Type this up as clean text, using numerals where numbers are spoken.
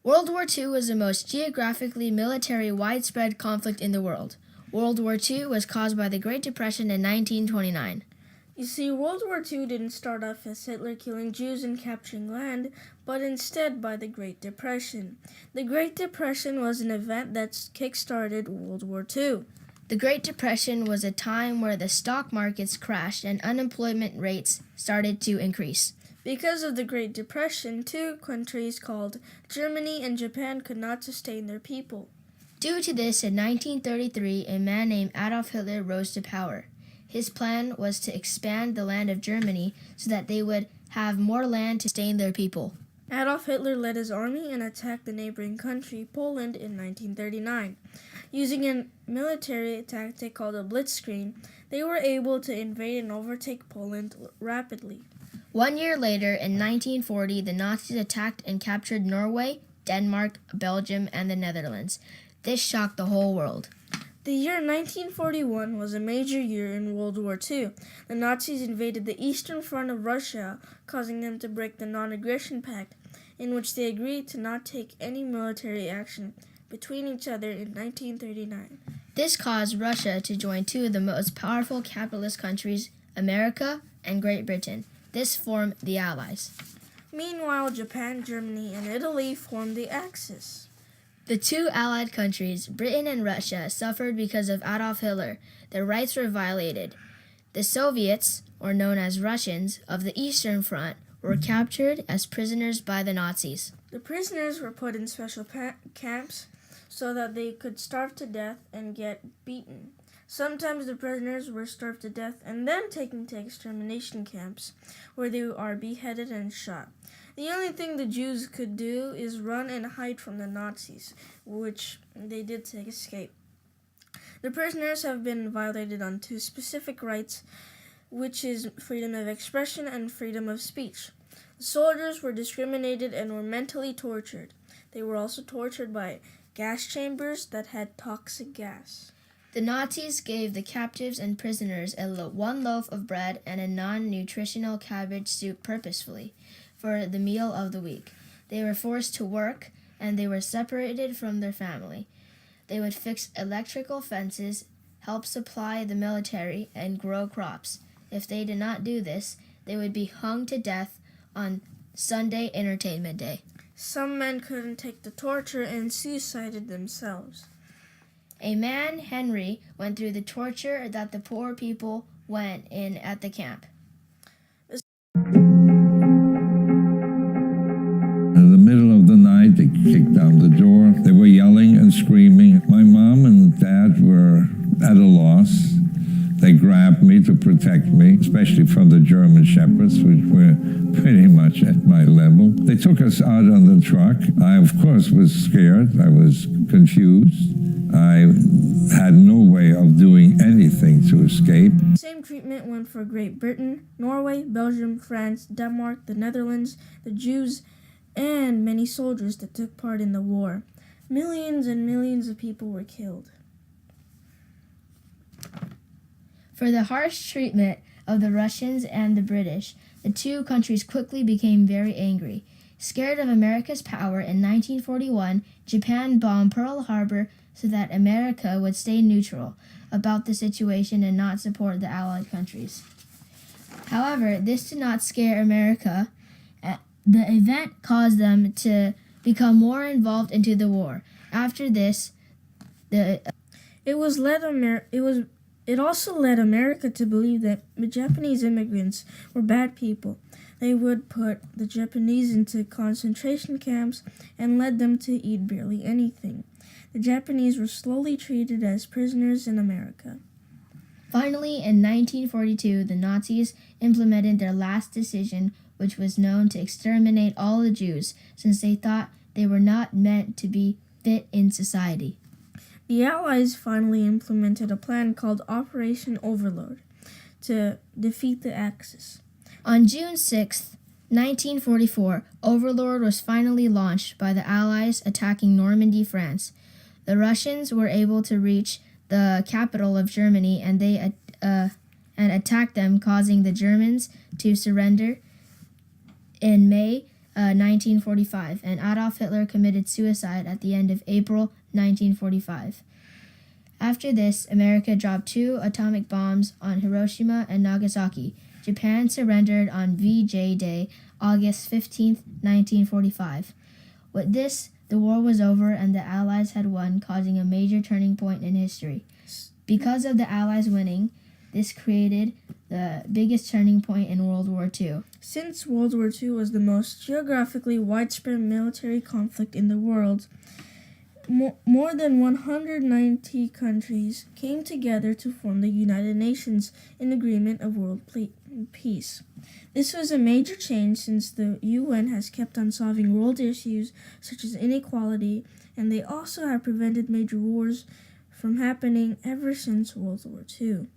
World War II was the most geographically military widespread conflict in the world. World War II was caused by the Great Depression in 1929. You see, World War II didn't start off as Hitler killing Jews and capturing land, but instead by the Great Depression. The Great Depression was an event that kick-started World War II. The Great Depression was a time where the stock markets crashed and unemployment rates started to increase. Because of the Great Depression, two countries called Germany and Japan could not sustain their people. Due to this, in 1933, a man named Adolf Hitler rose to power. His plan was to expand the land of Germany so that they would have more land to sustain their people. Adolf Hitler led his army and attacked the neighboring country, Poland, in 1939. Using a military tactic called a blitzkrieg, they were able to invade and overtake Poland rapidly. 1 year later, in 1940, the Nazis attacked and captured Norway, Denmark, Belgium, and the Netherlands. This shocked the whole world. The year 1941 was a major year in World War II. The Nazis invaded the eastern front of Russia, causing them to break the Non-Aggression Pact, in which they agreed to not take any military action between each other in 1939. This caused Russia to join two of the most powerful capitalist countries, America and Great Britain. This formed the Allies. Meanwhile, Japan, Germany, and Italy formed the Axis. The two allied countries, Britain and Russia, suffered because of Adolf Hitler. Their rights were violated. The Soviets, or known as Russians, of the Eastern Front were captured as prisoners by the Nazis. The prisoners were put in special camps so that they could starve to death and get beaten. Sometimes the prisoners were starved to death and then taken to extermination camps, where they are beheaded and shot. The only thing the Jews could do is run and hide from the Nazis, which they did to escape. The prisoners have been violated on two specific rights, which is freedom of expression and freedom of speech. The soldiers were discriminated and were mentally tortured. They were also tortured by gas chambers that had toxic gas. The Nazis gave the captives and prisoners one loaf of bread and a non-nutritional cabbage soup purposefully for the meal of the week. They were forced to work, and they were separated from their family. They would fix electrical fences, help supply the military, and grow crops. If they did not do this, they would be hung to death on Sunday Entertainment Day. Some men couldn't take the torture and suicided themselves. A man, Henry, went through the torture that the poor people went in at the camp. In the middle of the night, they kicked down the door. They were yelling and screaming. My mom and dad were at a loss. They grabbed me to protect me, especially from the German shepherds, which were pretty much at my level. They took us out on the truck. I, of course, was scared. I was confused. I had no way of doing anything to escape. The same treatment went for Great Britain, Norway, Belgium, France, Denmark, the Netherlands, the Jews, and many soldiers that took part in the war. Millions and millions of people were killed. For the harsh treatment of the Russians and the British, the two countries quickly became very angry. Scared of America's power, in 1941, Japan bombed Pearl Harbor so that America would stay neutral about the situation and not support the Allied countries. However, this did not scare America. The event caused them to become more involved into the war. After this, It also led America to believe that the Japanese immigrants were bad people. They would put the Japanese into concentration camps and led them to eat barely anything. The Japanese were slowly treated as prisoners in America. Finally, in 1942, the Nazis implemented their last decision, which was known to exterminate all the Jews, since they thought they were not meant to be fit in society. The Allies finally implemented a plan called Operation Overlord to defeat the Axis. On June 6, 1944, Overlord was finally launched by the Allies attacking Normandy, France. The Russians were able to reach the capital of Germany and attacked them, causing the Germans to surrender. In May 1945, and Adolf Hitler committed suicide at the end of April 1945. After this, America dropped 2 atomic bombs on Hiroshima and Nagasaki. Japan surrendered on VJ Day, August 15, 1945. With this, the war was over and the Allies had won, causing a major turning point in history. Because of the Allies winning, this created the biggest turning point in World War II. Since World War II was the most geographically widespread military conflict in the world, more than 190 countries came together to form the United Nations in agreement of world peace. This was a major change since the UN has kept on solving world issues such as inequality, and they also have prevented major wars from happening ever since World War II.